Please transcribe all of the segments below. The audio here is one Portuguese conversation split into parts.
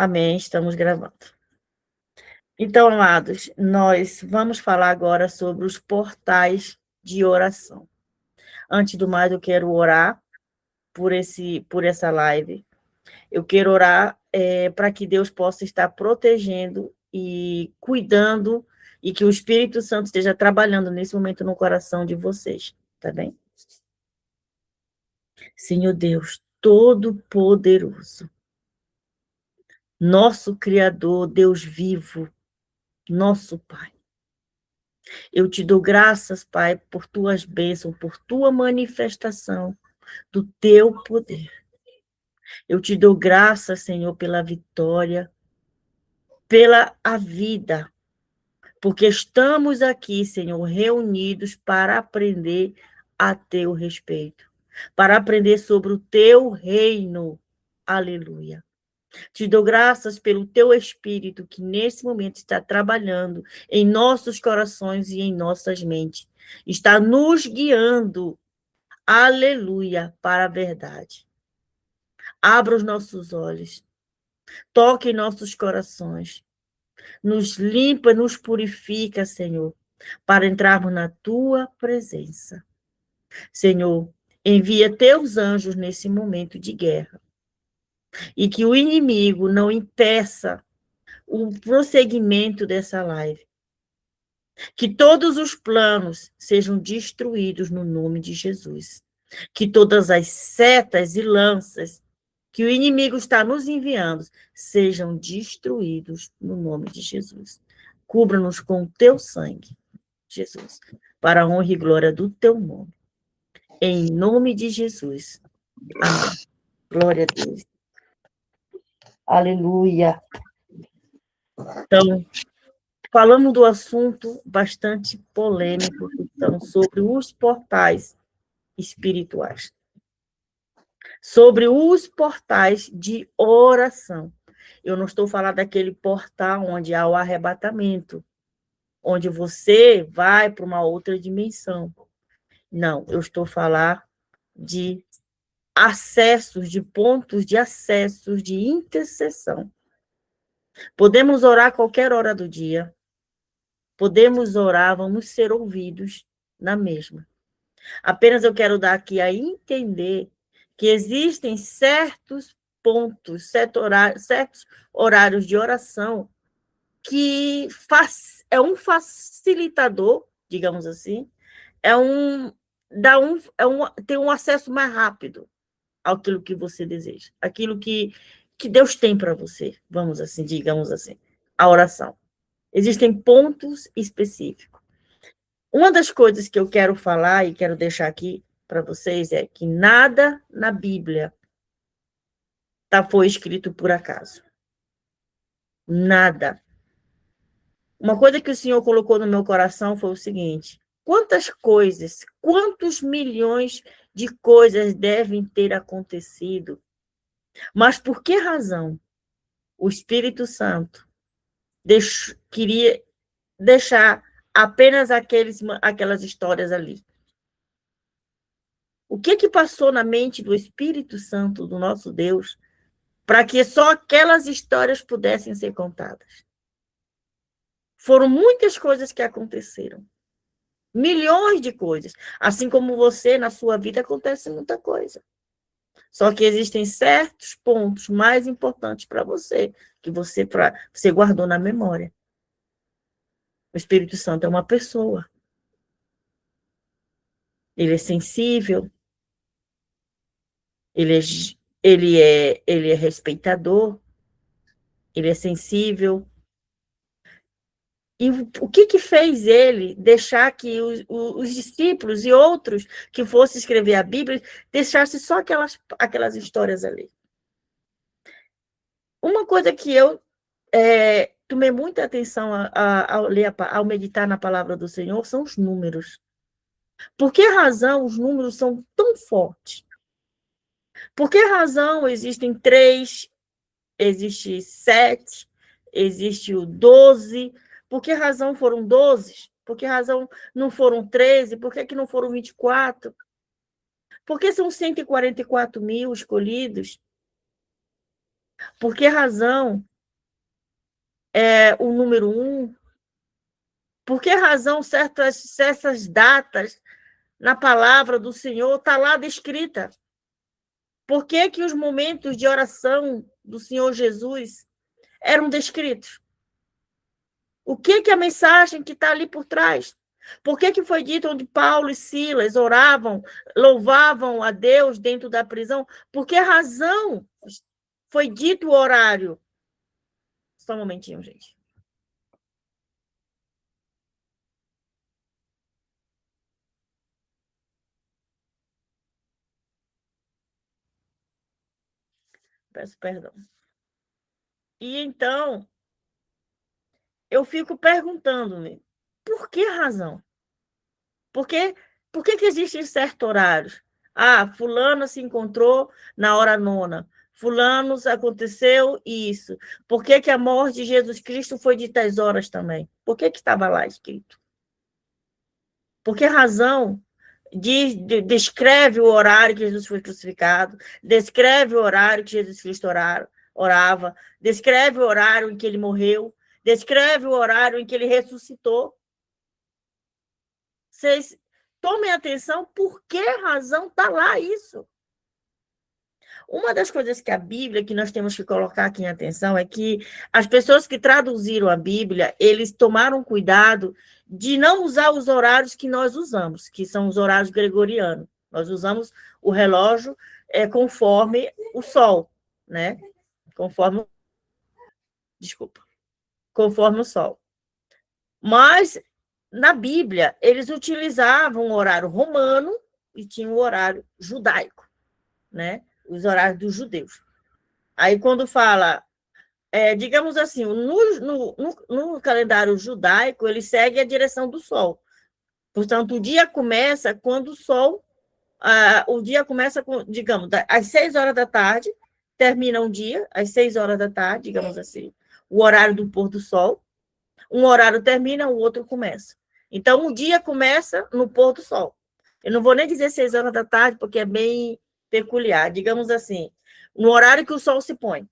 Amém, estamos gravando. Então, amados, nós vamos falar agora sobre os portais de oração. Antes do mais, eu quero orar por essa live. Eu quero orar para que Deus possa estar protegendo e cuidando e que o Espírito Santo esteja trabalhando nesse momento no coração de vocês, tá bem? Senhor Deus, Todo-Poderoso, nosso Criador, Deus vivo, nosso Pai. Eu te dou graças, Pai, por tuas bênçãos, por tua manifestação do teu poder. Eu te dou graças, Senhor, pela vitória, pela a vida, porque estamos aqui, Senhor, reunidos para aprender a teu respeito, para aprender sobre o teu reino. Aleluia. Te dou graças pelo teu Espírito que nesse momento está trabalhando em nossos corações e em nossas mentes. Está nos guiando, aleluia, para a verdade. Abra os nossos olhos, toque em nossos corações, nos limpa, nos purifica, Senhor, para entrarmos na tua presença. Senhor, envia teus anjos nesse momento de guerra e que o inimigo não impeça o prosseguimento dessa live. Que todos os planos sejam destruídos no nome de Jesus. Que todas as setas e lanças que o inimigo está nos enviando sejam destruídos no nome de Jesus. Cubra-nos com o teu sangue, Jesus, para a honra e glória do teu nome. Em nome de Jesus. Amém. Glória a Deus. Aleluia. Então, falamos do assunto bastante polêmico, que são sobre os portais espirituais. Sobre os portais de oração. Eu não estou falando daquele portal onde há o arrebatamento, onde você vai para uma outra dimensão. Não, eu estou falando de acessos, de pontos de acessos, de intercessão. Podemos orar a qualquer hora do dia. Podemos orar, vamos ser ouvidos na mesma. Apenas eu quero dar aqui a entender que existem certos pontos, certos horários de oração que é um facilitador, digamos assim, tem um acesso mais rápido àquilo que você deseja, aquilo que Deus tem para você, vamos assim, digamos assim, a oração. Existem pontos específicos. Uma das coisas que eu quero falar e quero deixar aqui para vocês é que nada na Bíblia foi escrito por acaso. Nada. Uma coisa que o Senhor colocou no meu coração foi o seguinte: quantos milhões de coisas devem ter acontecido, mas por que razão o Espírito Santo queria deixar apenas aquelas histórias ali? O que passou na mente do Espírito Santo, do nosso Deus, para que só aquelas histórias pudessem ser contadas? Foram muitas coisas que aconteceram. Milhões de coisas. Assim como você, na sua vida, acontece muita coisa. Só que existem certos pontos mais importantes para você, que você guardou na memória. O Espírito Santo é uma pessoa. Ele é sensível. Ele é respeitador. Ele é sensível. E o que fez ele deixar que os discípulos e outros que fossem escrever a Bíblia deixassem só aquelas histórias ali? Uma coisa que eu tomei muita atenção ao meditar na palavra do Senhor são os números. Por que razão os números são tão fortes? Por que razão existem 3, existe 7, existe o 12? Por que razão foram 12? Por que razão não foram 13? Por que não foram 24? Por que são 144 mil escolhidos? Por que razão o número 1? Por que razão certas datas na palavra do Senhor está lá descrita? Por que que os momentos de oração do Senhor Jesus eram descritos? O que que a mensagem que está ali por trás? Por que que foi dito onde Paulo e Silas oravam, louvavam a Deus dentro da prisão? Por que razão foi dito o horário? Só um momentinho, gente. Peço perdão. E então, eu fico perguntando-me, por que razão? Por que, por que existem certos horários? Ah, fulano se encontrou na hora nona. Fulano aconteceu isso. Por que, que a morte de Jesus Cristo foi de tais horas também? Por que estava lá escrito? Por que razão descreve o horário que Jesus foi crucificado, descreve o horário que Jesus Cristo orava, descreve o horário em que ele morreu, descreve o horário em que ele ressuscitou. Vocês tomem atenção por que razão está lá isso. Uma das coisas que a Bíblia, que nós temos que colocar aqui em atenção, é que as pessoas que traduziram a Bíblia, eles tomaram cuidado de não usar os horários que nós usamos, que são os horários gregorianos. Nós usamos o relógio conforme o sol, né? Conforme, desculpa, conforme o sol. Mas na Bíblia, eles utilizavam o horário romano e tinham o horário judaico, né? Os horários dos judeus. Aí, quando fala, digamos assim, no calendário judaico, ele segue a direção do sol. Portanto, o dia começa quando o dia começa, digamos, às 6 horas da tarde, termina um dia, às 6 horas da tarde, digamos assim, o horário do pôr do sol. Um horário termina, o outro começa. Então, o dia começa no pôr do sol. Eu não vou nem dizer 6 horas da tarde, porque é bem peculiar. Digamos assim, no horário que o sol se põe.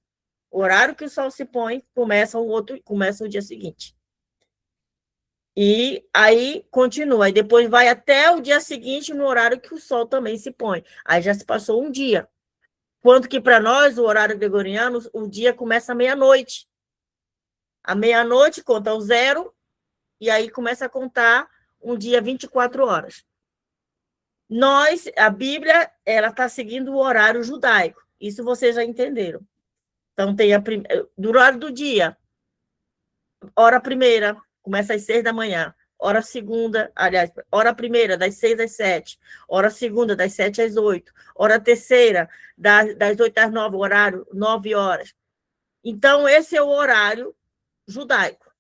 O horário que o sol se põe, começa o dia seguinte. E aí continua. E depois vai até o dia seguinte, no horário que o sol também se põe. Aí já se passou um dia. Quanto que para nós, o horário gregoriano, o dia começa à meia-noite. À meia-noite conta o zero, e aí começa a contar um dia 24 horas. A Bíblia, ela está seguindo o horário judaico. Isso vocês já entenderam. Então, tem do horário do dia, hora primeira, começa às 6 da manhã. Hora segunda, aliás, hora primeira, das 6 às 7. Hora segunda, das 7 às 8. Hora terceira, das 8 às 9, horário 9 horas. Então, esse é o horário judaico,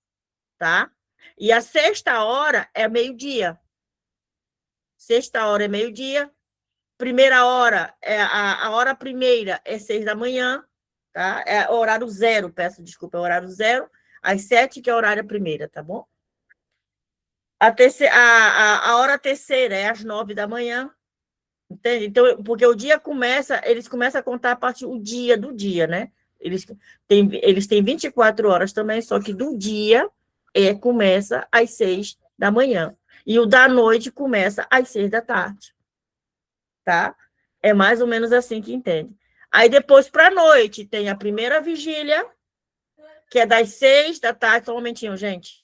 tá? E a sexta hora é meio-dia. Sexta hora é meio-dia. Primeira hora, a hora primeira é 6 da manhã, tá? É horário zero, peço desculpa, é horário zero, às 7, que é a horário primeira, tá bom? A hora terceira é às 9 da manhã, entende? Então, porque o dia começa, eles começam a contar a partir do dia, né? Eles têm 24 horas também, só que do dia começa às 6 da manhã. E o da noite começa às 6 da tarde, tá? É mais ou menos assim que entende. Aí depois, para a noite, tem a primeira vigília, que é das 6 da tarde. Só um momentinho, gente.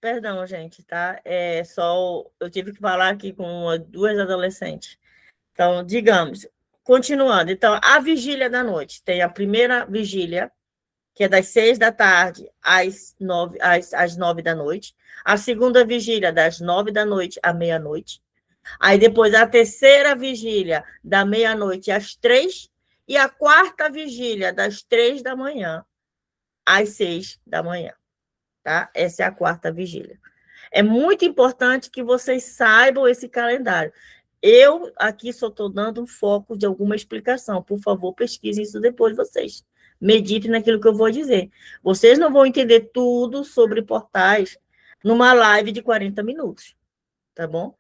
Perdão, gente, tá? Eu tive que falar aqui com duas adolescentes. Então, digamos, continuando. Então, a vigília da noite. Tem a primeira vigília, que é das 6 da tarde às 9 da noite. A segunda vigília, das 9 da noite à meia-noite. Aí depois a terceira vigília, da meia-noite às 3, e a quarta vigília, das 3 da manhã às 6 da manhã. Tá? Essa é a quarta vigília. É muito importante que vocês saibam esse calendário. Eu aqui só estou dando um foco de alguma explicação. Por favor, pesquisem isso depois vocês. Meditem naquilo que eu vou dizer. Vocês não vão entender tudo sobre portais numa live de 40 minutos, tá bom?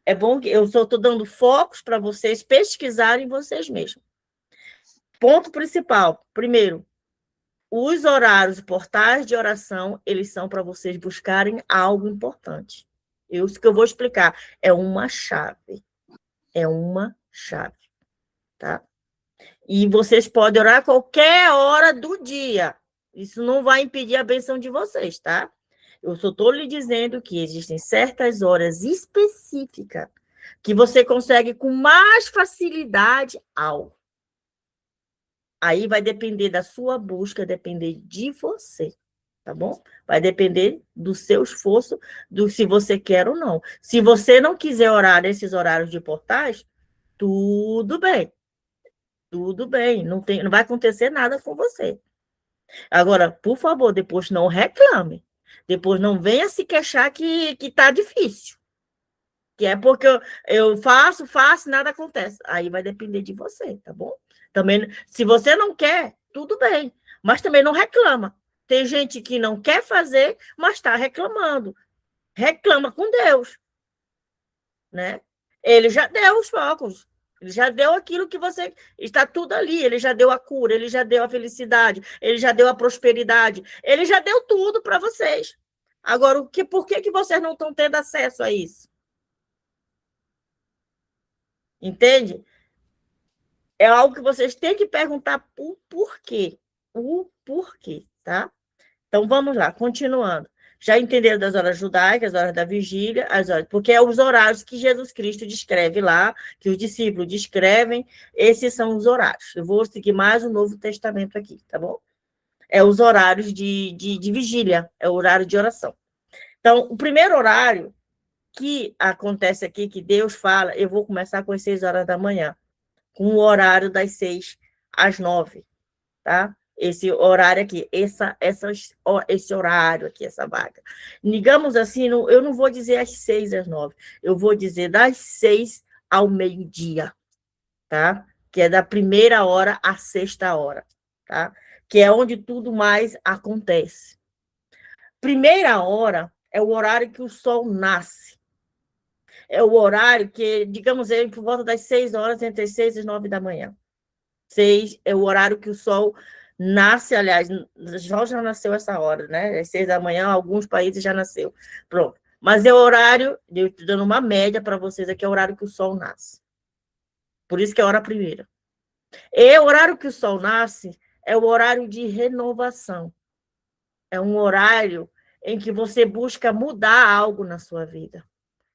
É bom que eu só estou dando focos para vocês pesquisarem vocês mesmos. Ponto principal. Primeiro, os horários de portais de oração, eles são para vocês buscarem algo importante. Isso que eu vou explicar. É uma chave. É uma chave, tá? E vocês podem orar a qualquer hora do dia. Isso não vai impedir a bênção de vocês, tá? Eu só estou lhe dizendo que existem certas horas específicas que você consegue com mais facilidade algo. Aí vai depender da sua busca, depender de você, tá bom? Vai depender do seu esforço, do se você quer ou não. Se você não quiser orar nesses horários de portais, tudo bem. Tudo bem, não vai acontecer nada com você. Agora, por favor, depois não reclame. Depois não venha se queixar que tá difícil. Que é porque eu faço, nada acontece. Aí vai depender de você, tá bom? Também, se você não quer, tudo bem. Mas também não reclama. Tem gente que não quer fazer, mas está reclamando. Reclama com Deus, né? Ele já deu os focos. Ele já deu aquilo que você... Está tudo ali. Ele já deu a cura, ele já deu a felicidade, ele já deu a prosperidade, ele já deu tudo para vocês. Agora, por que vocês não estão tendo acesso a isso? Entende? É algo que vocês têm que perguntar o porquê. O porquê, tá? Então, vamos lá, continuando. Já entenderam das horas judaicas, as horas da vigília, as horas, porque é os horários que Jesus Cristo descreve lá, que os discípulos descrevem, esses são os horários. Eu vou seguir mais o Novo Testamento aqui, tá bom? É os horários de vigília, é o horário de oração. Então, o primeiro horário que acontece aqui, que Deus fala, eu vou começar com as 6 horas da manhã, com o horário das 6 às 9, tá? Esse horário aqui, esse horário aqui, essa vaga. Digamos assim, eu não vou dizer às 6 às 9, eu vou dizer das 6 ao meio-dia, tá? Que é da primeira hora à sexta hora, tá? Que é onde tudo mais acontece. Primeira hora é o horário que o sol nasce. É o horário que, digamos, por volta das 6 horas, entre as 6 e as 9 da manhã. 6 é o horário que o sol nasce, aliás, já nasceu essa hora, né? Às 6 da manhã, alguns países já nasceu. Pronto. Mas é o horário, eu estou dando uma média para vocês aqui, é o horário que o sol nasce. Por isso que é a hora primeira. E o horário que o sol nasce é o horário de renovação. É um horário em que você busca mudar algo na sua vida.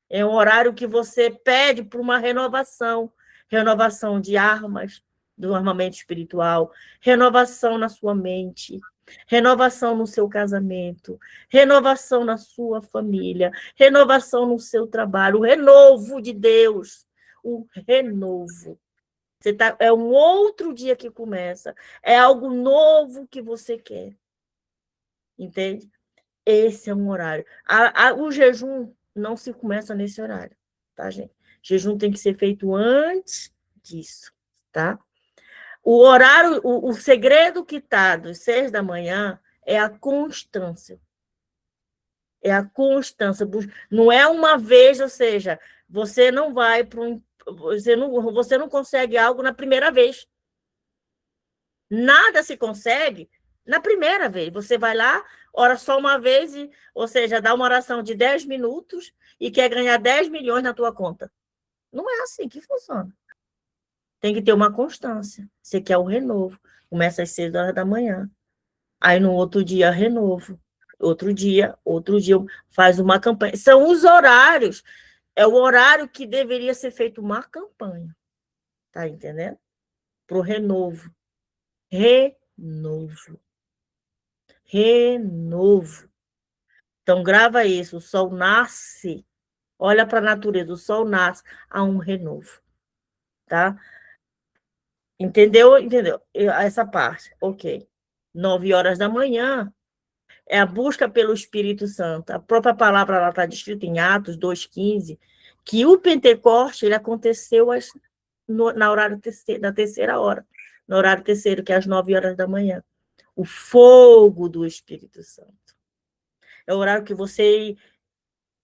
É um horário que você pede por uma renovação, renovação de armas, do armamento espiritual, renovação na sua mente, renovação no seu casamento, renovação na sua família, renovação no seu trabalho, o renovo de Deus, o renovo. É um outro dia que começa, é algo novo que você quer, entende? Esse é um horário. O jejum não se começa nesse horário, tá, gente? Jejum tem que ser feito antes disso, tá? O horário, o segredo que está dos 6 da manhã é a constância. É a constância. Não é uma vez, ou seja, você não vai para um. Você não consegue algo na primeira vez. Nada se consegue na primeira vez. Você vai lá, ora só uma vez, ou seja, dá uma oração de 10 minutos e quer ganhar 10 milhões na tua conta. Não é assim que funciona. Tem que ter uma constância. Você quer o renovo. Começa às 6 horas da manhã. Aí no outro dia, renovo. Outro dia, faz uma campanha. São os horários. É o horário que deveria ser feito uma campanha. Tá entendendo? Para o renovo. Renovo. Renovo. Então, grava isso. O sol nasce. Olha para a natureza. O sol nasce a um renovo. Tá? Entendeu? Entendeu? Essa parte. Ok. 9 horas da manhã é a busca pelo Espírito Santo. A própria palavra está descrita em Atos 2,15, que o Pentecoste ele aconteceu na horário da terceira hora, no horário terceiro, que é às 9 horas da manhã. O fogo do Espírito Santo. É o horário que você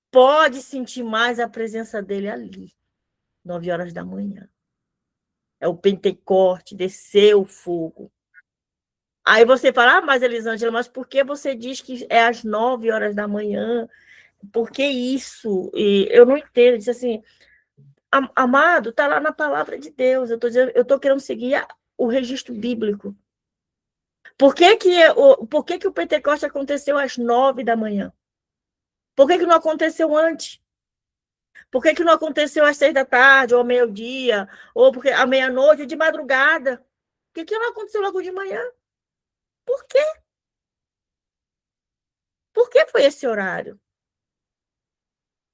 pode sentir mais a presença dele ali, 9 horas da manhã. É o Pentecoste, desceu o fogo. Aí você fala, mas Elisângela, mas por que você diz que é às 9 horas da manhã? Por que isso? E eu não entendo. Diz assim, amado, está lá na palavra de Deus. Eu estou querendo seguir o registro bíblico. Por que o Pentecoste aconteceu às 9 da manhã? Por que não aconteceu antes? Por que não aconteceu às 6 da tarde, ou ao meio-dia, ou porque à meia-noite, ou de madrugada? Por que não aconteceu logo de manhã? Por quê? Por que foi esse horário?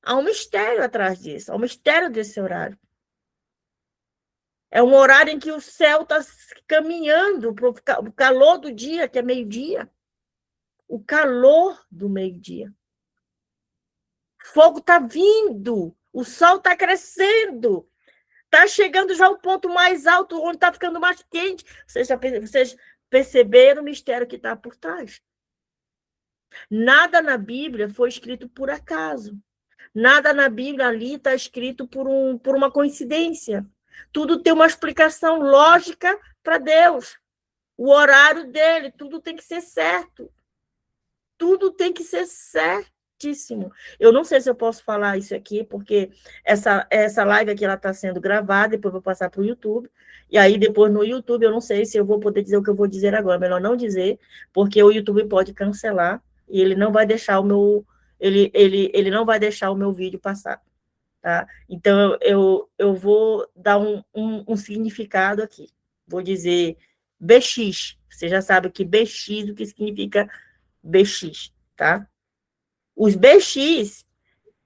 Há um mistério atrás disso, há um mistério desse horário. É um horário em que o céu está caminhando para o calor do dia, que é meio-dia. O calor do meio-dia. O fogo está vindo, o sol está crescendo, está chegando já ao ponto mais alto, onde está ficando mais quente. Vocês perceberam o mistério que está por trás? Nada na Bíblia foi escrito por acaso. Nada na Bíblia ali está escrito por uma coincidência. Tudo tem uma explicação lógica para Deus. O horário dele, tudo tem que ser certo. Tudo tem que ser certíssimo. Eu não sei se eu posso falar isso aqui, porque essa live aqui está sendo gravada, depois vou passar para o YouTube. E aí, depois no YouTube, eu não sei se eu vou poder dizer o que eu vou dizer agora. Melhor não dizer, porque o YouTube pode cancelar e ele não vai deixar o meu. Ele não vai deixar o meu vídeo passar. Tá? Então, eu vou dar um significado aqui. Vou dizer BX. Você já sabe que BX, o que significa BX, tá? Os BX,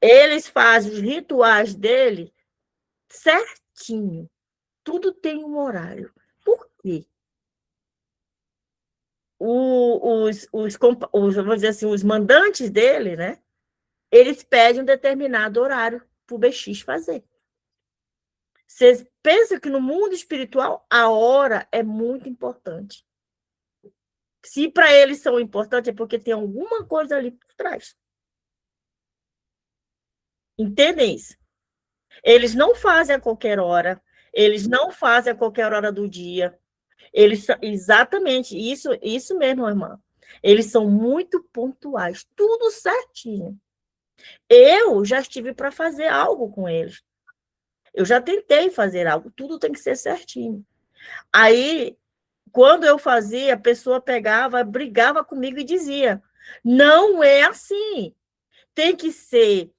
eles fazem os rituais dele certinho. Tudo tem um horário. Por quê? Vamos dizer assim, os mandantes dele, né? Eles pedem um determinado horário para o BX fazer. Vocês pensam que no mundo espiritual a hora é muito importante. Se para eles são importantes, é porque tem alguma coisa ali por trás. Entendem isso? Eles não fazem a qualquer hora, eles não fazem a qualquer hora do dia. Exatamente, isso mesmo, irmã. Eles são muito pontuais, tudo certinho. Eu já estive para fazer algo com eles. Eu já tentei fazer algo, tudo tem que ser certinho. Aí, quando eu fazia, a pessoa pegava, brigava comigo e dizia: não é assim. Tem que ser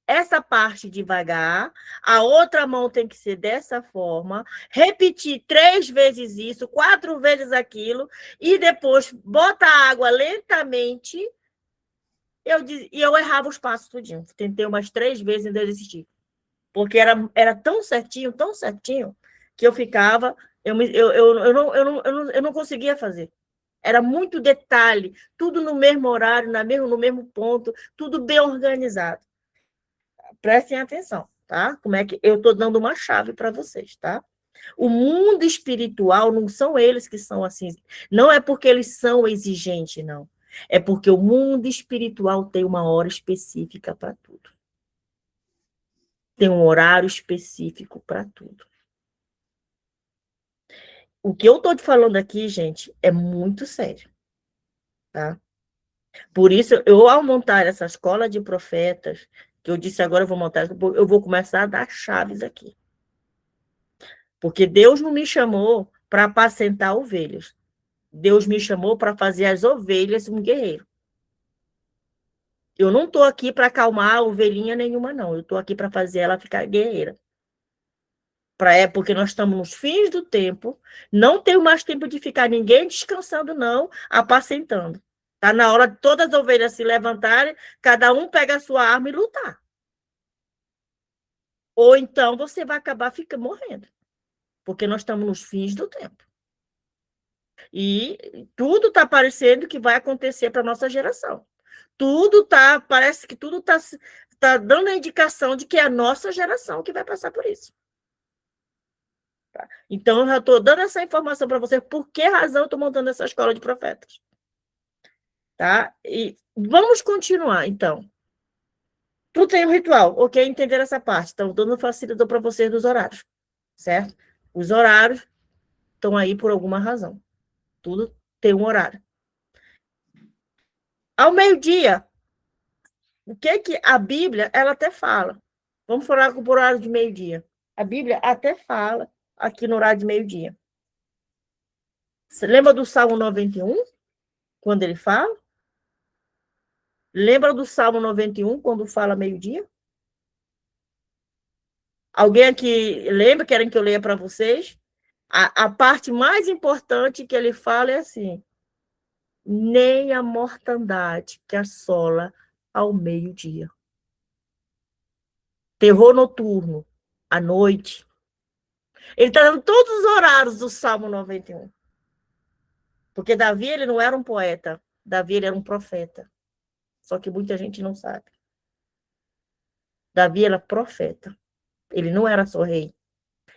essa parte devagar, a outra mão tem que ser dessa forma, repetir 3 vezes isso, 4 vezes aquilo, e depois bota a água lentamente. E eu errava os passos tudinho. Tentei umas 3 vezes e ainda desisti. Porque era tão certinho, que eu ficava. Eu não conseguia fazer. Era muito detalhe, tudo no mesmo horário, no mesmo ponto, tudo bem organizado. Prestem atenção, tá? Como é que eu estou dando uma chave para vocês, tá? O mundo espiritual não são eles que são assim, não é porque eles são exigentes, não. É porque o mundo espiritual tem uma hora específica para tudo. Tem um horário específico para tudo. O que eu estou te falando aqui, gente, é muito sério, tá? Por isso, ao montar essa escola de profetas, que eu disse agora eu vou montar, eu vou começar a dar chaves aqui. Porque Deus não me chamou para apacentar ovelhas. Deus me chamou para fazer as ovelhas um guerreiro. Eu não estou aqui para acalmar ovelhinha nenhuma, não. Eu estou aqui para fazer ela ficar guerreira. Porque nós estamos nos fins do tempo, não tem mais tempo de ficar ninguém descansando, não, apacentando. Está na hora de todas as ovelhas se levantarem, cada um pega a sua arma e lutar. Ou então você vai acabar morrendo, porque nós estamos nos fins do tempo. E tudo está parecendo que vai acontecer para a nossa geração. Parece que tudo está tá dando a indicação de que é a nossa geração que vai passar por isso. Tá? Então, eu já estou dando essa informação para você, por que razão eu estou montando essa escola de profetas. Tá? E vamos continuar, então. Tu tem um ritual, ok? Entender essa parte. Então, dando facilitador para vocês dos horários, certo? Os horários estão aí por alguma razão. Tudo tem um horário. Ao meio-dia, o que a Bíblia, ela até fala. Vamos falar com o horário de meio-dia. A Bíblia até fala aqui no horário de meio-dia. Você lembra do Salmo 91, quando ele fala? Lembra do Salmo 91, quando fala meio-dia? Alguém aqui lembra? Querem que eu leia para vocês? A parte mais importante que ele fala é assim: nem a mortandade que assola ao meio-dia. Terror noturno, à noite. Ele está dando todos os horários do Salmo 91. Porque Davi, ele não era um poeta. Davi, ele era um profeta. Só que muita gente não sabe. Davi era profeta. Ele não era só rei.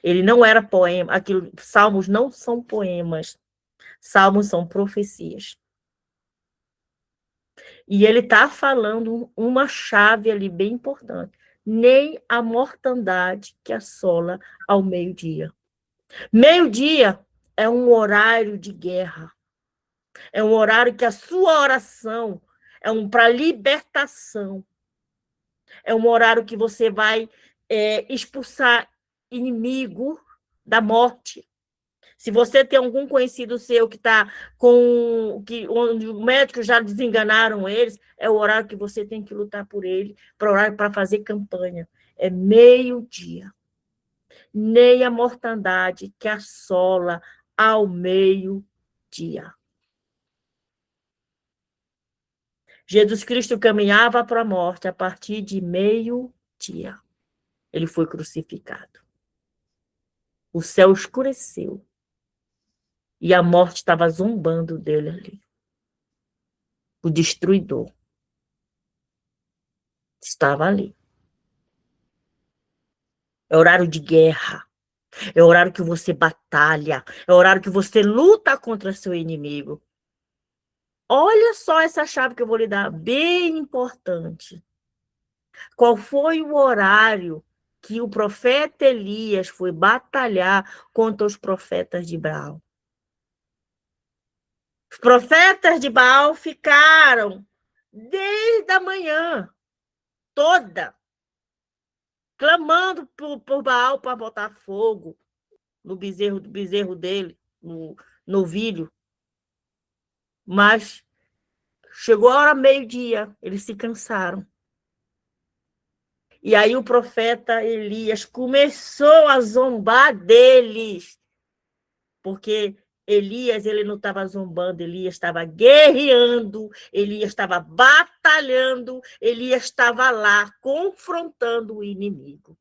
Ele não era poema. Salmos não são poemas. Salmos são profecias. E ele está falando uma chave ali bem importante. Nem a mortandade que assola ao meio-dia. Meio-dia é um horário de guerra. É um horário que a sua oração é para libertação. É um horário que você vai expulsar inimigo da morte. Se você tem algum conhecido seu que está onde os médicos já desenganaram eles, é o horário que você tem que lutar por ele, para fazer campanha. É meio-dia. Nem a mortandade que assola ao meio-dia. Jesus Cristo caminhava para a morte a partir de meio-dia. Ele foi crucificado. O céu escureceu. E a morte estava zombando dele ali. O destruidor estava ali. É horário de guerra. É horário que você batalha. É horário que você luta contra seu inimigo. Olha só essa chave que eu vou lhe dar, bem importante. Qual foi o horário que o profeta Elias foi batalhar contra os profetas de Baal? Os profetas de Baal ficaram desde a manhã toda clamando por Baal para botar fogo no bezerro dele, no novilho. Mas chegou a hora meio-dia, eles se cansaram. E aí o profeta Elias começou a zombar deles, porque Elias, ele não estava zombando, Elias estava guerreando, Elias estava batalhando, Elias estava lá confrontando o inimigo.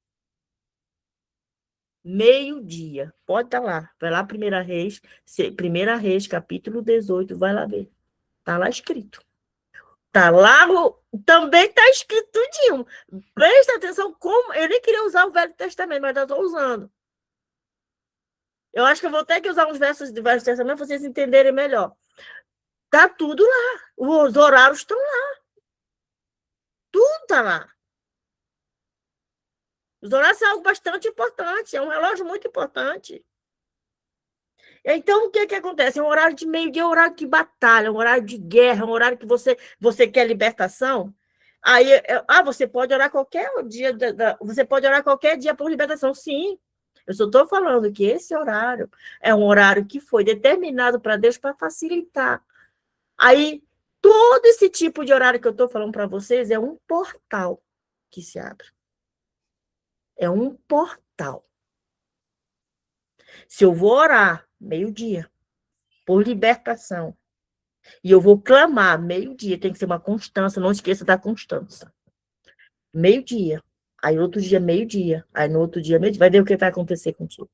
Meio-dia, pode estar lá, vai lá, Primeira Reis, capítulo 18, vai lá ver. Está lá escrito. Está lá, também está escrito tudinho. Presta atenção como. Eu nem queria usar o Velho Testamento, mas eu estou usando. Eu acho que eu vou ter que usar uns versos do Velho Testamento para vocês entenderem melhor. Está tudo lá. Os horários estão lá. Tudo está lá. Os horários são algo bastante importante. É um relógio muito importante. Então, o que acontece? É um horário de meio-dia, é um horário de batalha, é um horário de guerra, é um horário que você quer libertação. Aí, você pode orar qualquer dia, você pode orar qualquer dia por libertação, sim. Eu só estou falando que esse horário é um horário que foi determinado para Deus para facilitar. Aí, todo esse tipo de horário que eu estou falando para vocês é um portal que se abre. É um portal. Se eu vou orar meio-dia por libertação, e eu vou clamar meio-dia, tem que ser uma constância, não esqueça da constância. Meio-dia, aí outro dia meio-dia, aí no outro dia meio-dia, vai ver o que vai acontecer contigo.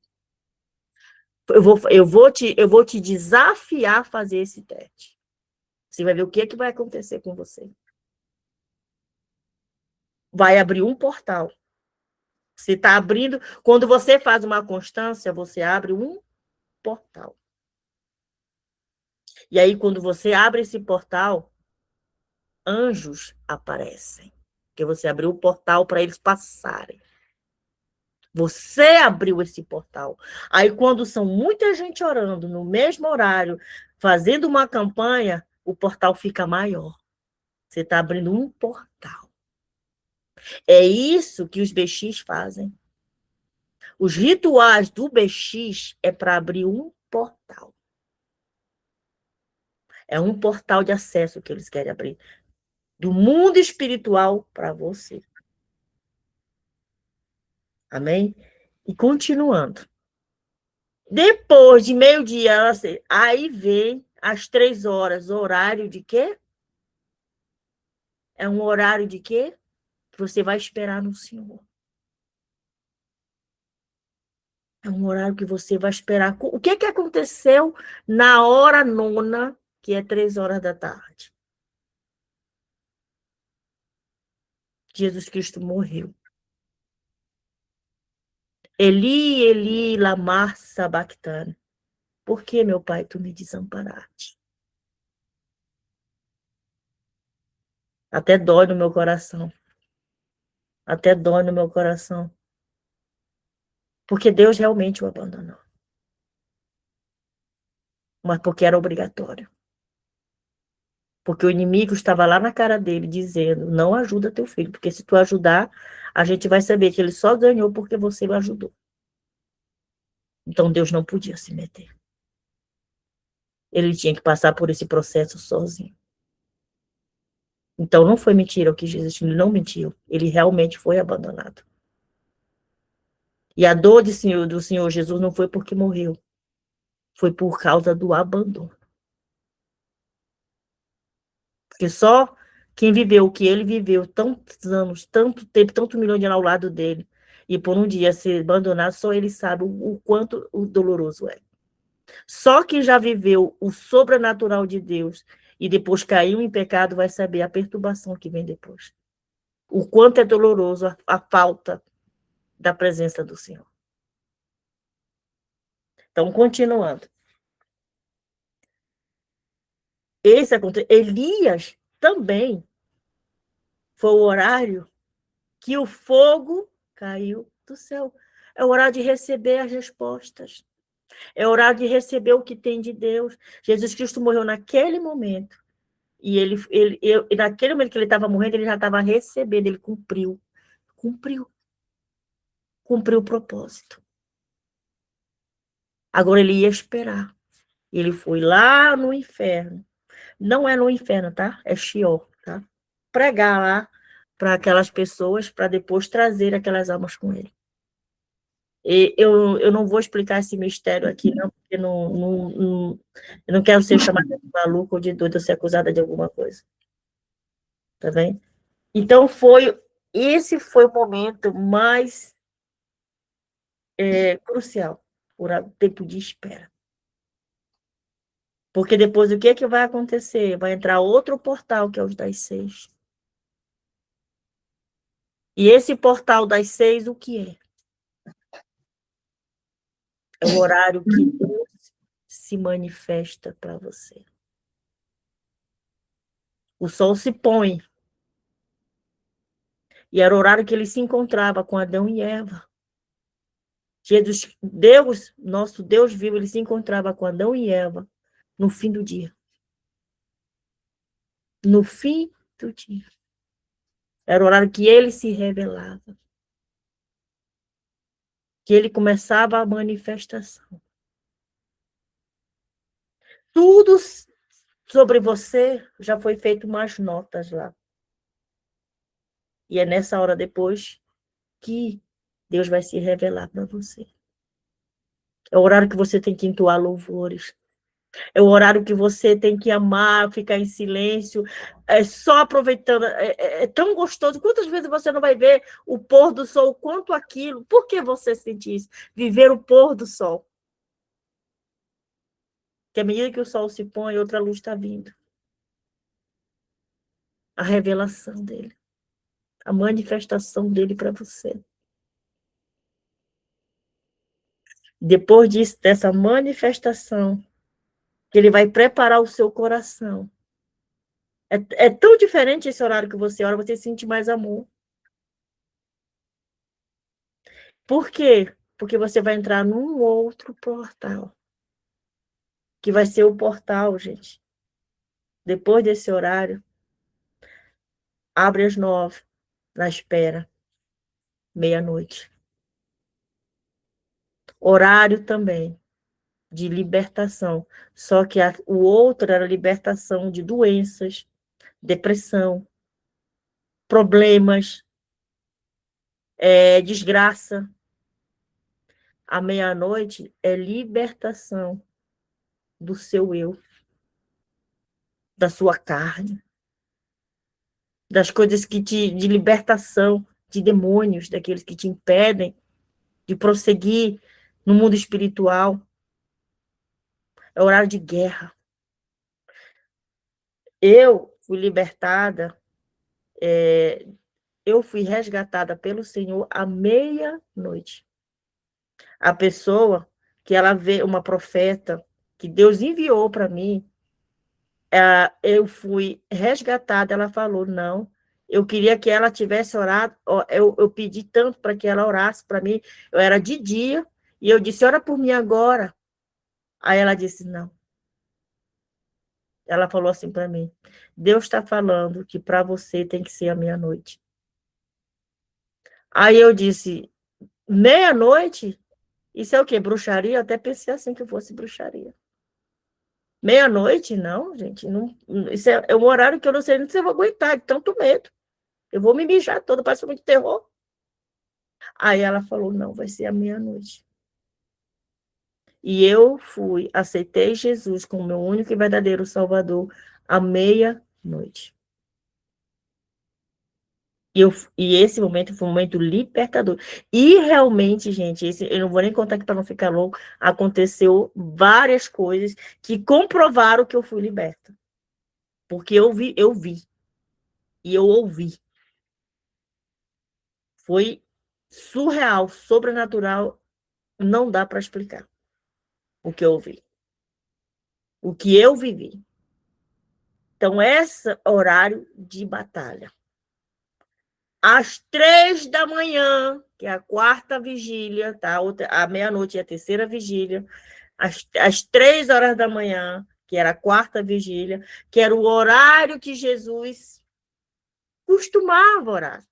Eu vou te desafiar a fazer esse teste. Você vai ver o que vai acontecer com você. vai abrir um portal. Você está abrindo, quando você faz uma constância, você abre um portal. E aí, quando você abre esse portal, anjos aparecem. Porque você abriu o portal para eles passarem. Você abriu esse portal. Aí, quando são muita gente orando no mesmo horário, fazendo uma campanha, o portal fica maior. Você está abrindo um portal. É isso que os BX fazem. Os rituais do BX é para abrir um portal. É um portal de acesso que eles querem abrir. Do mundo espiritual para você. Amém? E continuando. Depois de meio-dia, aí vem às 3 horas, horário de quê? É um horário de quê? Que você vai esperar no Senhor. É um horário que você vai esperar. O que aconteceu na hora nona, que é 3 horas da tarde? Jesus Cristo morreu. Eli, Eli, lama sabachthani. Por que, meu pai, tu me desamparaste? Até dói no meu coração. Até dói no meu coração. Porque Deus realmente o abandonou. Mas porque era obrigatório. Porque o inimigo estava lá na cara dele, dizendo, não ajuda teu filho, porque se tu ajudar, a gente vai saber que ele só ganhou porque você o ajudou. Então Deus não podia se meter. Ele tinha que passar por esse processo sozinho. Então não foi mentira o que Jesus, ele não mentiu. Ele realmente foi abandonado. E a dor do Senhor Jesus não foi porque morreu. Foi por causa do abandono. Porque só quem viveu o que ele viveu, tantos anos, tanto tempo, tanto milhão de anos ao lado dele, e por um dia ser abandonado, só ele sabe o quanto o doloroso é. Só quem já viveu o sobrenatural de Deus e depois caiu em pecado vai saber a perturbação que vem depois. O quanto é doloroso a falta da presença do Senhor. Então, continuando. Elias também foi o horário que o fogo caiu do céu. É o horário de receber as respostas. É o horário de receber o que tem de Deus. Jesus Cristo morreu naquele momento. E naquele momento que ele estava morrendo, ele já estava recebendo, ele cumpriu. Cumpriu o propósito. Agora ele ia esperar. Ele foi lá no inferno. Não é no inferno, tá? É Sheol, tá? Pregar lá para aquelas pessoas, para depois trazer aquelas almas com ele. E eu não vou explicar esse mistério aqui, não, porque eu não quero ser chamada de maluco ou de doida, ou ser acusada de alguma coisa. Tá bem? Então, esse foi o momento mais crucial, por tempo de espera. Porque depois o que vai acontecer? Vai entrar outro portal, que é os das 6. E esse portal das 6, o que é? É o horário que Deus se manifesta para você. O sol se põe. E era o horário que ele se encontrava com Adão e Eva. Deus, nosso Deus vivo, ele se encontrava com Adão e Eva no fim do dia. No fim do dia. Era o horário que ele se revelava. Que ele começava a manifestação. Tudo sobre você já foi feito umas notas lá. E é nessa hora depois que Deus vai se revelar para você. É o horário que você tem que entoar louvores. É o horário que você tem que amar, ficar em silêncio, só aproveitando. É tão gostoso. Quantas vezes você não vai ver o pôr do sol, quanto aquilo? Por que você sente isso? Viver o pôr do sol. Que à medida que o sol se põe, outra luz está vindo. A revelação dele. a manifestação dele para você. Depois disso, dessa manifestação, que ele vai preparar o seu coração. É tão diferente esse horário que você ora, você sente mais amor. Por quê? Porque você vai entrar num outro portal. Que vai ser o portal, gente. Depois desse horário, abre às 9, na espera, meia-noite. Horário também de libertação. Só que o outro era libertação de doenças, depressão, problemas, desgraça. A meia-noite é libertação do seu eu, da sua carne, das coisas de libertação, de demônios, daqueles que te impedem de prosseguir no mundo espiritual. É horário de guerra. Eu fui libertada, eu fui resgatada pelo Senhor à meia-noite. A pessoa que ela vê, uma profeta, que Deus enviou para mim, eu fui resgatada, ela falou, não, eu queria que ela tivesse orado, eu pedi tanto para que ela orasse para mim, eu era de dia, e eu disse, ora por mim agora. Aí ela disse, não. Ela falou assim para mim, Deus está falando que para você tem que ser a meia-noite. Aí eu disse, meia-noite? Isso é o quê? Bruxaria? Eu até pensei assim que fosse bruxaria. Meia-noite? Não, gente. Não, isso é um horário que eu não sei nem se eu vou aguentar, de tanto medo. Eu vou me mijar toda, parece muito terror. Aí ela falou, não, vai ser a meia-noite. E eu fui, aceitei Jesus como meu único e verdadeiro Salvador à meia-noite. E esse momento foi um momento libertador. E realmente, gente, eu não vou nem contar aqui para não ficar louco, aconteceu várias coisas que comprovaram que eu fui liberta. Porque eu vi e eu ouvi. Foi surreal, sobrenatural, não dá para explicar o que eu ouvi. O que eu vivi. Então, esse horário de batalha. Às 3 da manhã, que é a quarta vigília, tá? A meia-noite é a terceira vigília. Às 3 horas da manhã, que era a quarta vigília, que era o horário que Jesus costumava orar.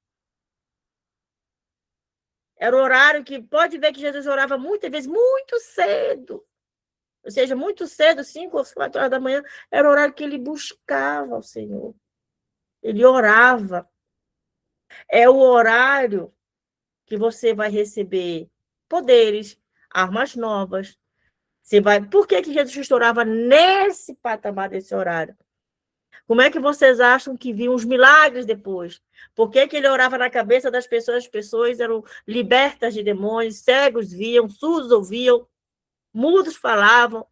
Era o horário que, pode ver que Jesus orava muitas vezes, muito cedo. Ou seja, muito cedo, 5 ou 4 horas da manhã, era o horário que ele buscava o Senhor. Ele orava. É o horário que você vai receber poderes, armas novas. Você vai. Por que Jesus orava nesse patamar desse horário? Como é que vocês acham que viam os milagres depois? Por que ele orava na cabeça das pessoas? As pessoas eram libertas de demônios, cegos viam, surdos ouviam, mudos falavam.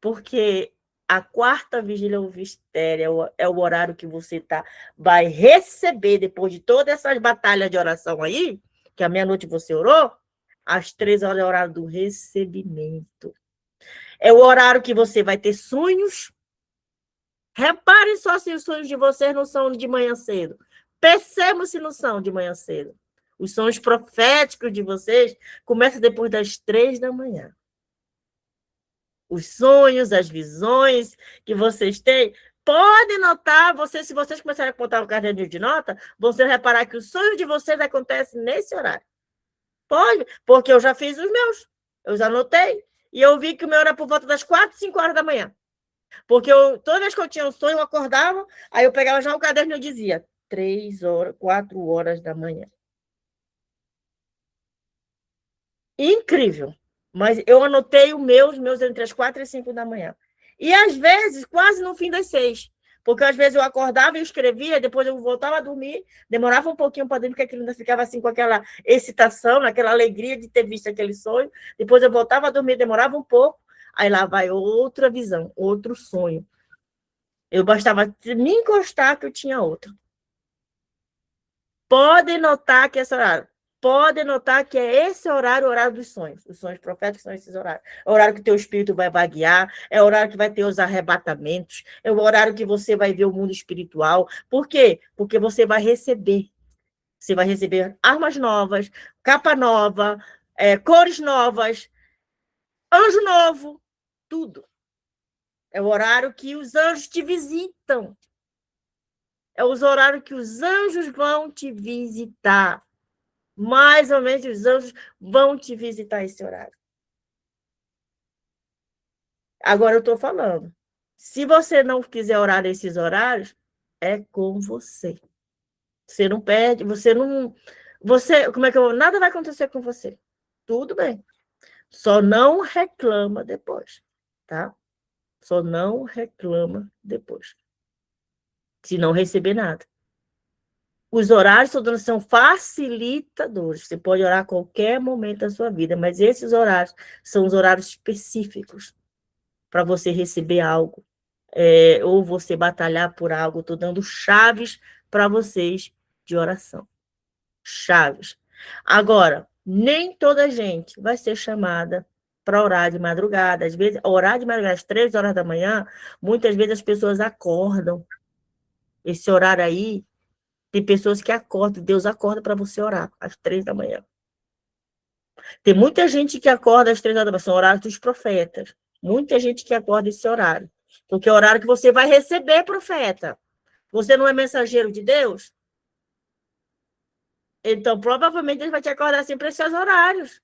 Porque a quarta vigília ou mistério é o horário que você vai receber depois de todas essas batalhas de oração aí, que à meia-noite você orou, às 3 horas é o horário do recebimento. É o horário que você vai ter sonhos. Reparem só se os sonhos de vocês não são de manhã cedo. Percebam se não são de manhã cedo. Os sonhos proféticos de vocês começam depois das 3 da manhã. Os sonhos, as visões que vocês têm, podem notar, se vocês começarem a contar o caderninho de nota, vocês reparar que os sonhos de vocês acontecem nesse horário. Pode, porque eu já fiz os meus. Eu já anotei. E eu vi que o meu era por volta das 4, 5 horas da manhã. Porque toda vez que eu tinha um sonho, eu acordava, aí eu pegava já o caderno e eu dizia 3 horas, 4 horas da manhã. Incrível. Mas eu anotei os meus entre as 4 e 5 da manhã. E às vezes, quase no fim das 6. Porque às vezes eu acordava e escrevia, depois eu voltava a dormir, demorava um pouquinho para dormir, porque aquilo ainda ficava assim com aquela excitação, naquela alegria de ter visto aquele sonho. Depois eu voltava a dormir, demorava um pouco, aí lá vai outra visão, outro sonho. Eu bastava me encostar que eu tinha outro. Podem notar que esse horário. Podem notar que é esse horário, o horário dos sonhos. Os sonhos proféticos são esses horários. É o horário que o teu espírito vai vaguear, é o horário que vai ter os arrebatamentos, é o horário que você vai ver o mundo espiritual. Por quê? Porque você vai receber. Você vai receber armas novas, capa nova, cores novas, anjo novo, tudo. É o horário que os anjos te visitam. É os horários que os anjos vão te visitar. Mais ou menos os anjos vão te visitar esse horário. Agora eu estou falando. Se você não quiser orar nesses horários, é com você. Você não perde, você não. Você, como é que eu. Nada vai acontecer com você. Tudo bem. Só não reclama depois, tá? Só não reclama depois. Se não receber nada. Os horários são facilitadores. Você pode orar a qualquer momento da sua vida, mas esses horários são os horários específicos para você receber algo, ou você batalhar por algo. Estou dando chaves para vocês de oração. Chaves. Agora, nem toda gente vai ser chamada para orar de madrugada. Às vezes, orar de madrugada às 3 horas da manhã, muitas vezes as pessoas acordam. Esse horário aí, tem pessoas que acordam, Deus acorda para você orar às 3 da manhã. Tem muita gente que acorda às 3 horas da manhã, são horários dos profetas. Muita gente que acorda esse horário. Porque é o horário que você vai receber, profeta. Você não é mensageiro de Deus? Então, provavelmente, ele vai te acordar sempre esses horários.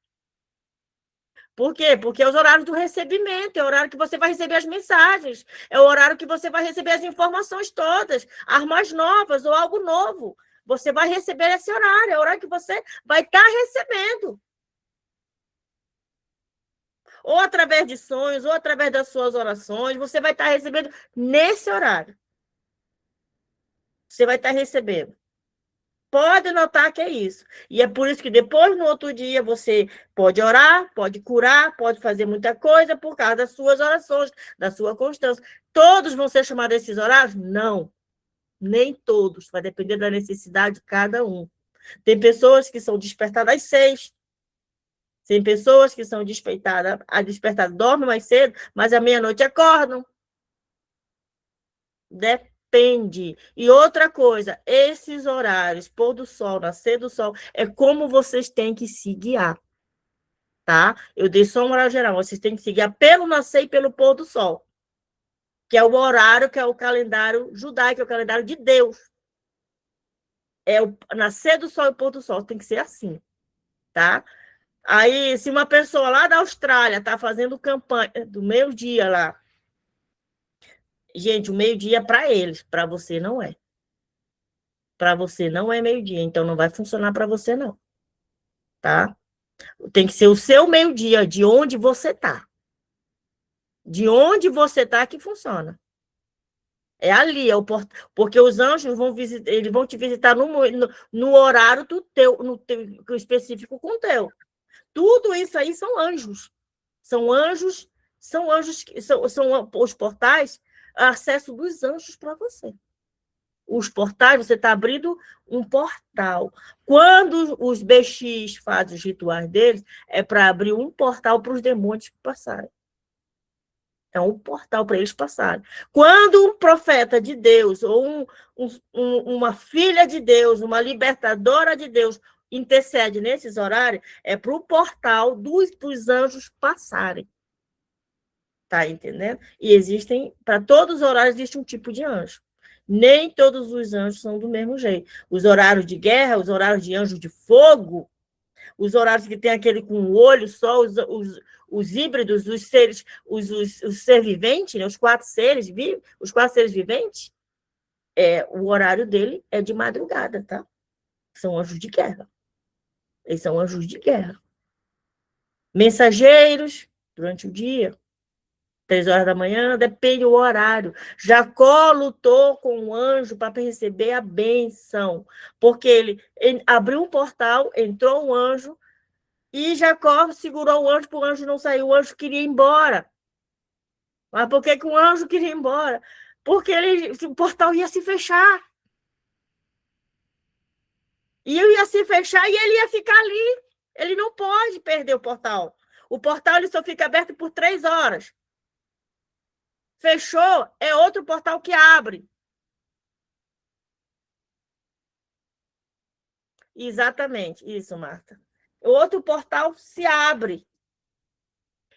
Por quê? Porque é os horários do recebimento, é o horário que você vai receber as mensagens, é o horário que você vai receber as informações todas, armas novas ou algo novo. Você vai receber esse horário, é o horário que você vai estar recebendo. Ou através de sonhos, ou através das suas orações, você vai estar recebendo nesse horário. Você vai estar recebendo. Pode notar que é isso. E é por isso que depois, no outro dia, você pode orar, pode curar, pode fazer muita coisa por causa das suas orações, da sua constância. Todos vão ser chamados a esses horários? Não. Nem todos. Vai depender da necessidade de cada um. Tem pessoas que são despertadas às 6. Tem pessoas que são despertadas, dormem mais cedo, mas à meia-noite acordam. Depende. E outra coisa, esses horários, pôr do sol, nascer do sol, é como vocês têm que se guiar, tá? Eu dei só um horário geral, vocês têm que se guiar pelo nascer e pelo pôr do sol, que é o horário, que é o calendário judaico, é o calendário de Deus. É o nascer do sol e o pôr do sol, tem que ser assim, tá? Aí, se uma pessoa lá da Austrália está fazendo campanha do meio-dia lá, gente, o meio-dia é para eles, para você não é. Para você não é meio-dia, então não vai funcionar para você, não. Tá? Tem que ser o seu meio-dia, de onde você está. De onde você está que funciona. É ali, porque os anjos vão visitar, eles vão te visitar no horário do teu, no teu, específico com o teu. Tudo isso aí são anjos. São anjos, são os portais, acesso dos anjos para você. Os portais, você está abrindo um portal. Quando os BX fazem os rituais deles, é para abrir um portal para os demônios passarem. É um portal para eles passarem. Quando um profeta de Deus, ou uma filha de Deus, uma libertadora de Deus, intercede nesses horários, é para o portal dos anjos passarem. Tá entendendo? E existem, para todos os horários, existe um tipo de anjo. Nem todos os anjos são do mesmo jeito. Os horários de guerra, os horários de anjo de fogo, os horários que tem aquele com o olho só, os híbridos, os seres, os ser viventes, né? Os quatro seres viventes, o horário dele é de madrugada, tá? São anjos de guerra. Eles são anjos de guerra. Mensageiros, durante o dia. 3 horas da manhã, depende do horário. Jacó lutou com o anjo para receber a bênção, porque ele abriu um portal, entrou um anjo, e Jacó segurou o anjo para o anjo não sair. O anjo queria ir embora. Mas por que o anjo queria ir embora? Porque o portal ia se fechar. E eu ia se fechar e ele ia ficar ali. Ele não pode perder o portal. O portal ele só fica aberto por 3 horas. Fechou, é outro portal que abre. Exatamente, isso, Marta. O outro portal se abre.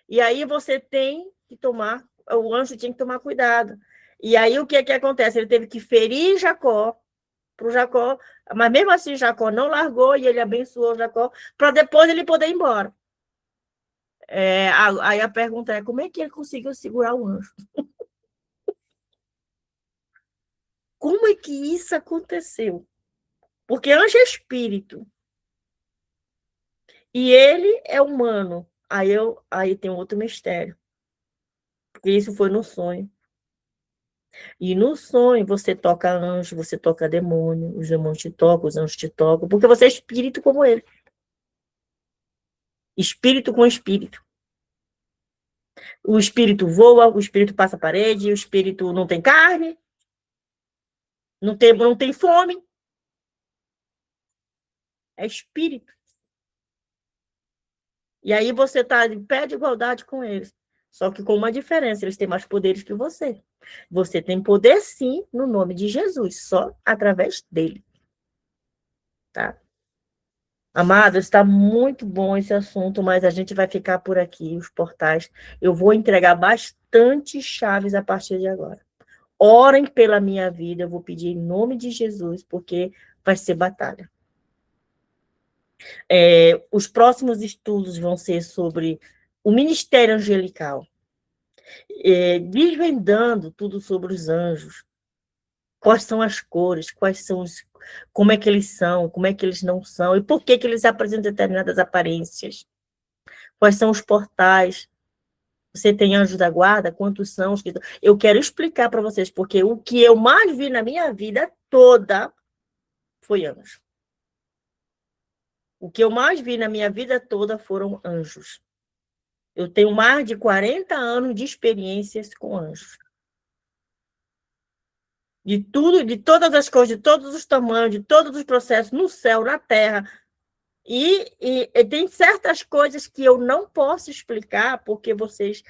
E aí você tem que tomar, o anjo tinha que tomar cuidado. E aí o que acontece? Ele teve que ferir Jacó, para o Jacó, mas mesmo assim Jacó não largou e ele abençoou Jacó, para depois ele poder ir embora. Aí a pergunta é, como é que ele conseguiu segurar o anjo? Como é que isso aconteceu? Porque anjo é espírito. E ele é humano. Aí tem outro mistério. Porque isso foi no sonho. E no sonho você toca anjo, você toca demônio, os demônios te tocam, os anjos te tocam, porque você é espírito como ele. Espírito com espírito. O espírito voa, o espírito passa a parede, o espírito não tem carne, não tem fome. É espírito. E aí você está em pé de igualdade com eles. Só que com uma diferença, eles têm mais poderes que você. Você tem poder, sim, no nome de Jesus, só através dele. Tá? Amado, está muito bom esse assunto, mas a gente vai ficar por aqui, os portais. Eu vou entregar bastante chaves a partir de agora. Orem pela minha vida, eu vou pedir em nome de Jesus, porque vai ser batalha. Os próximos estudos vão ser sobre o ministério angelical, desvendando tudo sobre os anjos, quais são as cores, como é que eles são, como é que eles não são, e por que eles apresentam determinadas aparências, quais são os portais. Você tem anjos da guarda? Quantos são? Eu quero explicar para vocês, porque o que eu mais vi na minha vida toda foi anjo. O que eu mais vi na minha vida toda foram anjos. Eu tenho mais de 40 anos de experiências com anjos. De tudo, de todas as coisas, de todos os tamanhos, de todos os processos, no céu, na terra. E tem certas coisas que eu não posso explicar, porque vocês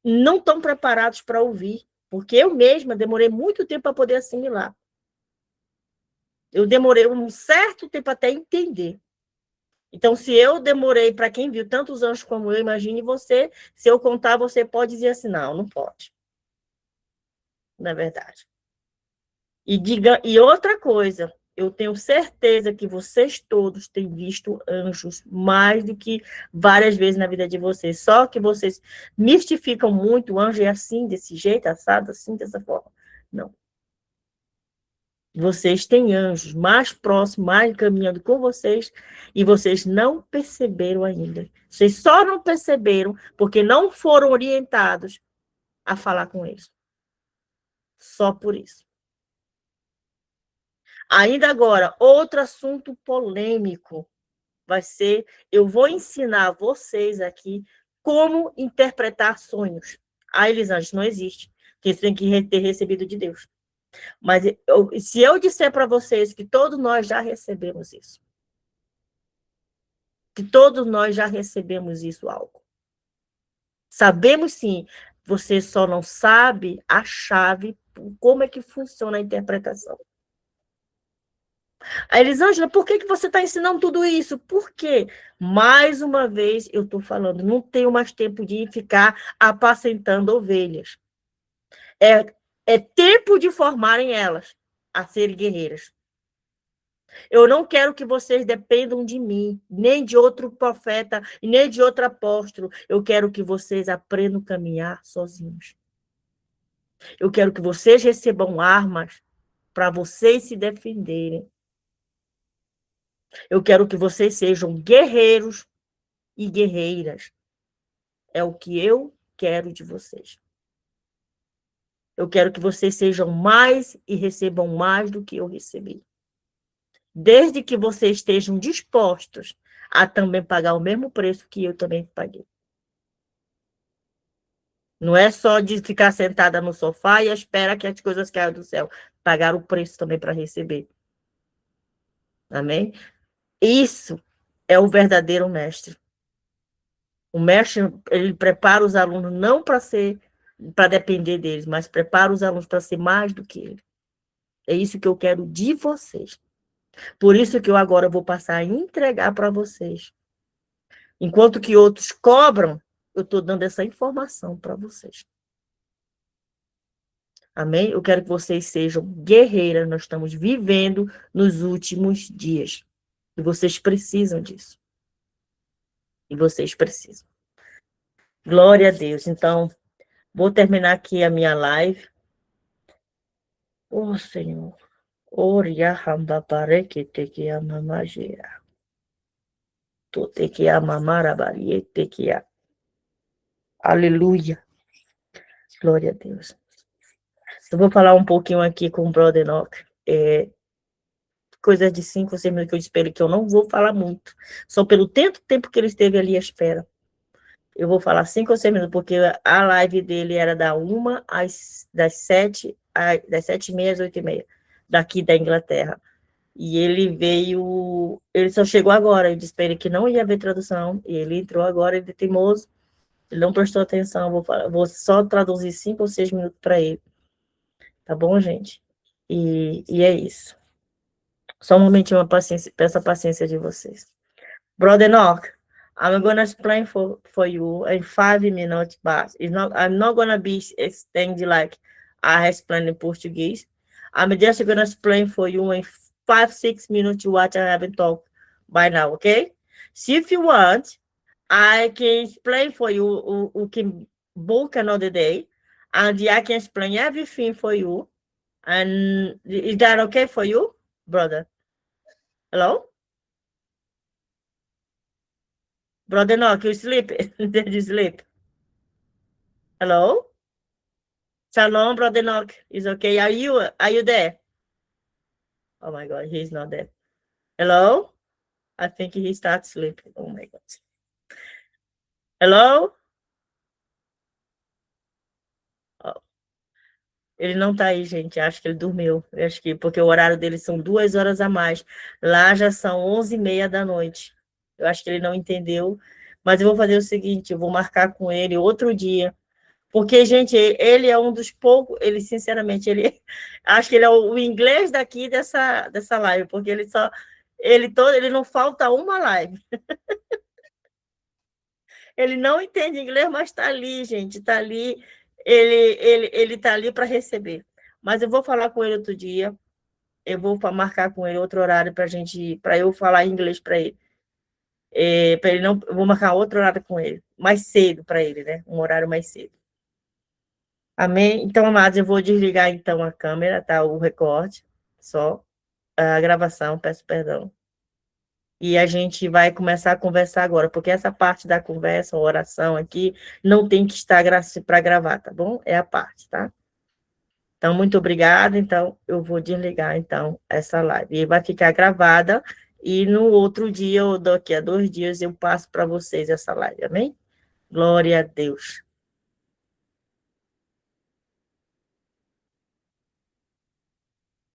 não estão preparados para ouvir. Porque eu mesma demorei muito tempo para poder assimilar. Eu demorei um certo tempo até entender. Então, se eu demorei, para quem viu tantos anjos como eu, imagine você, se eu contar, você pode dizer assim, não pode. Não é verdade. E outra coisa, eu tenho certeza que vocês todos têm visto anjos mais do que várias vezes na vida de vocês. Só que vocês mistificam muito, o anjo é assim, desse jeito, assado, assim, dessa forma. Não. Vocês têm anjos mais próximos, mais caminhando com vocês, e vocês não perceberam ainda. Vocês só não perceberam porque não foram orientados a falar com eles. Só por isso. Ainda agora, outro assunto polêmico vai ser, eu vou ensinar vocês aqui como interpretar sonhos. Elisângela, isso não existe. Porque você tem que ter recebido de Deus. Mas se eu disser para vocês que todos nós já recebemos isso, que todos nós já recebemos isso algo. Sabemos sim, você só não sabe a chave, como é que funciona a interpretação. A Elisângela, por que você está ensinando tudo isso? Por quê? Mais uma vez, eu estou falando, não tenho mais tempo de ficar apacentando ovelhas. É tempo de formarem elas a serem guerreiras. Eu não quero que vocês dependam de mim, nem de outro profeta, nem de outro apóstolo. Eu quero que vocês aprendam a caminhar sozinhos. Eu quero que vocês recebam armas para vocês se defenderem. Eu quero que vocês sejam guerreiros e guerreiras. É o que eu quero de vocês. Eu quero que vocês sejam mais e recebam mais do que eu recebi. Desde que vocês estejam dispostos a também pagar o mesmo preço que eu também paguei. Não é só de ficar sentada no sofá e espera que as coisas caiam do céu. Pagar o preço também para receber. Amém? Isso é o verdadeiro mestre. O mestre, ele prepara os alunos não para depender deles, mas prepara os alunos para ser mais do que ele. É isso que eu quero de vocês. Por isso que eu agora vou passar a entregar para vocês. Enquanto que outros cobram, eu estou dando essa informação para vocês. Amém? Eu quero que vocês sejam guerreiras. Nós estamos vivendo nos últimos dias. E vocês precisam disso. E vocês precisam. Glória a Deus. Então, vou terminar aqui a minha live. Oh, Senhor. Oria hambapare que te que amamagia. Tu te que amamarabarie te que a. Aleluia. Glória a Deus. Eu vou falar um pouquinho aqui com o Brother Enoch. Coisas de 5 ou 6 minutos que eu espero que eu não vou falar muito. Só pelo tempo que ele esteve ali à espera. Eu vou falar 5 ou 6 minutos, porque a live dele era das 7h30 às 8h30, daqui da Inglaterra. E ele veio, ele só chegou agora, eu disse para ele que não ia haver tradução, e ele entrou agora, ele é teimoso, ele não prestou atenção, vou só traduzir 5 ou 6 minutos para ele. Tá bom, gente? E é isso. Só um momentinho, peço a paciência de vocês. Brother Enoch, I'm going to explain for you in 5 minutes, but I'm not going to be extending like I explained in Portuguese. I'm just going to explain for you in 5, 6 minutes what I haven't talked by now, okay? So if you want, I can explain for you, you can book another day, and I can explain everything for you. And is that okay for you, brother? Hello? Brother Enoch, you sleep? Did you sleep? Hello? Shalom, Brother Enoch. Is okay. Are you there? Oh my God, he's not there. Hello? I think he starts sleeping. Oh my God. Hello? Oh. Ele não tá aí, gente. Acho que ele dormiu. Acho que porque o horário dele são 2 horas a mais. Lá já são 11h30 da noite. Eu acho que ele não entendeu. Mas eu vou fazer o seguinte, eu vou marcar com ele outro dia. Porque, gente, ele é um dos poucos, ele, sinceramente, ele acho que ele é o inglês daqui dessa live, porque ele não falta uma live. Ele não entende inglês, mas está ali, gente, está ali, ele está ali para receber. Mas eu vou falar com ele outro dia, eu vou marcar com ele outro horário para eu falar inglês para ele. Para ele não, eu vou marcar outro horário com ele, mais cedo para ele, né? Um horário mais cedo. Amém? Então, amados, eu vou desligar, então, a câmera, tá? O recorde, só a gravação, peço perdão. E a gente vai começar a conversar agora, porque essa parte da conversa, a oração aqui, não tem que estar para gravar, tá bom? É a parte, tá? Então, muito obrigada. Então, eu vou desligar, então, essa live. E vai ficar gravada, e no outro dia, ou daqui a 2 dias, eu passo para vocês essa live, amém? Glória a Deus.